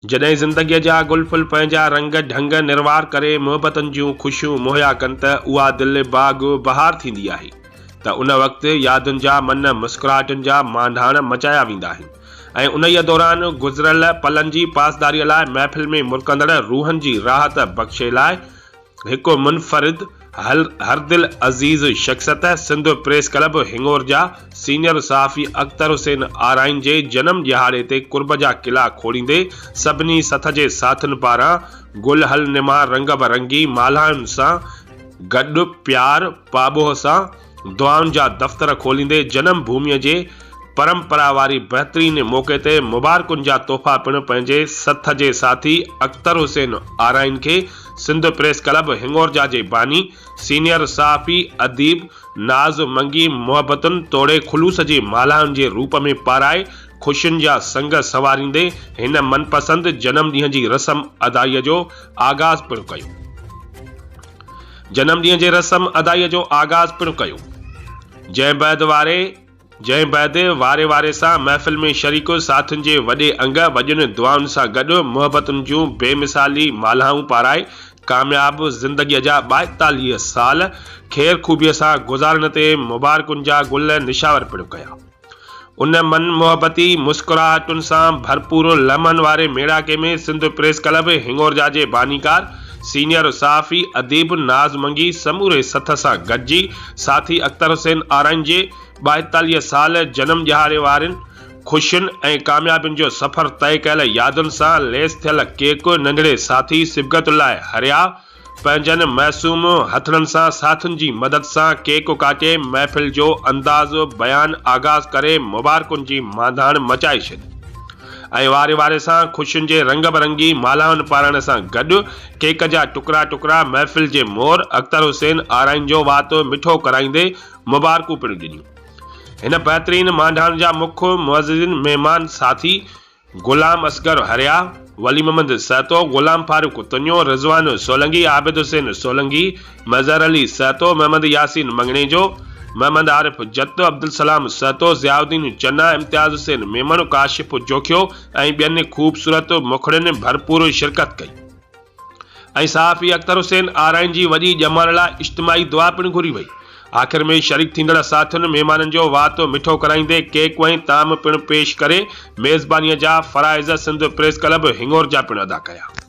जॾहिं ज़िंदगीअ जा गुल-फुल पंहिंजा रंग ढंग निर्वार करे मुहबतनि जूं ख़ुशियूं मुहैया कनि त उहा दिलि बाग़ बहार थींदी आहे त उन वक़्तु यादुनि जा मन मुस्कुराहटुनि जा मांधाण मचाया वेंदा आहिनि ऐं उन्हीअ दौरान गुज़िरियल पलनि जी पासदारीअ लाइ महफ़िल में मुरकंदड़ रूहनि जी राहत बख़्शे लाइ हिकु मुनफ़रिद हर दिल अज़ीज़ शख़्सियत सिंध प्रेस क्लब हिंगोर जा सीनियर सहाफ़ी अख्तर हुसैन आराइन जे जनम ॾिहाड़े ते कुर्ब जा किला खोलींदे सभिनी सथ जे साथियुनि पारां गुल हल निमा रंग बरंगी मालाउनि सां गॾु प्यार पाबोह सां दुआउनि जा दफ़्तर खोलींदे जनम भूमिअ जे परंपरा वारी बहितरीन मौक़े ते मुबारकुनि जा तोहफ़ा पिणु पंहिंजे सथ जे साथी अख्तर हुसैन आराइन खे सिंध प्रेस क्लब हिंगोर जा जे बानी सीनियर सहाफ़ी अदीब नाज़ मंगी मुहबतुनि तोड़े खुलूस जी मालाउनि जे रूप में पाराए ख़ुशियुनि जा संग सवारींदे हिन मनपसंद जनम ॾींहं जी रस्म अदाईअ जो आगाज़ पिणु कयो। जनम ॾींहं जे रस्म अदाईअ जो आगाज़ पिणु कयो। जंहिं बैदि वारे वारे सां महफ़िल में शरीक साथियुनि जे वॾे अंग वॼुनि दुआउनि सां गॾु मुहबतुनि जूं बेमिसाली मालाऊं पाराए कामयाब ज़िंदगीअ जा 42 साल ख़ैर खूबीअ सां गुज़ारण ते मुबारकुनि जा गुल निशावर पिणु कया। उन मन मुहबती मुस्कुराहटुनि सां भरपूर लम्हनि वारे मेड़ाके में सिंध प्रेस क्लब हिंगोर जा जे बानीकार सीनियर सहाफ़ी अदीब नाज़ मंगी समूरे सथ सां गॾिजी साथी अख्तर हुसैन आराइन जे 42 साल जनम ॾिहाड़े वारनि ख़ुशियुनि ऐं कामयाबियुनि जो सफ़र तय कयल यादुनि सां लैस थियल केक नंढड़े साथी सिबगतुल्लाह हरिया पंहिंजनि मासूम हथड़नि सां साथियुनि जी मदद सां केक काटे महफ़िल जो अंदाज़ बयान आगाज़ करे मुबारकुनि जी मांधाण मचाए छॾी ऐं वारे वारे सां ख़ुशियुनि जे रंग बरंगी मालाउनि पारण सां गॾु केक जा टुकड़ा टुकड़ा महफ़िल जे मोर अख्तर हुसैन आराइन जो वातो मिठो कराईंदे मुबारकूं पिणु ॾिनियूं। हिन बहितरीन मांधाण जा मुख्य मुअज़्ज़िज़ महिमान साथी गुलाम असगर हरिया वली मोहम्मद सहतो गुलाम फारूक तुनियो रिज़वान सोलंगी आबिद हुसैन सोलंगी मज़हर अली सहतो मोहम्मद यासीन मंगणेजो मोहम्मद आरिफ जत अब्दुल सलाम सहतो ज़ियाउद्दीन चन्ना इम्तियाज़ हुसैन मेमन काशिफ जोखियो ऐं ॿियनि ख़ूबसूरत मुखड़ियुनि भरपूर शिरकत कई ऐं सहाफ़ी अख्तर हुसैन आराइन जी वॾी ॼमण लाइ इज्तिमाही दुआ पिणु घुरी वई। आख़िर में शरीक थींदड़ साथियुनि महिमाननि जो वातो मिठो कराईंदे केक ऐं ताम पिणु पेश करे मेज़बानीअ जा फ़राइज़ सिंध प्रेस क्लब हिंगोर जा पिणु अदा कया।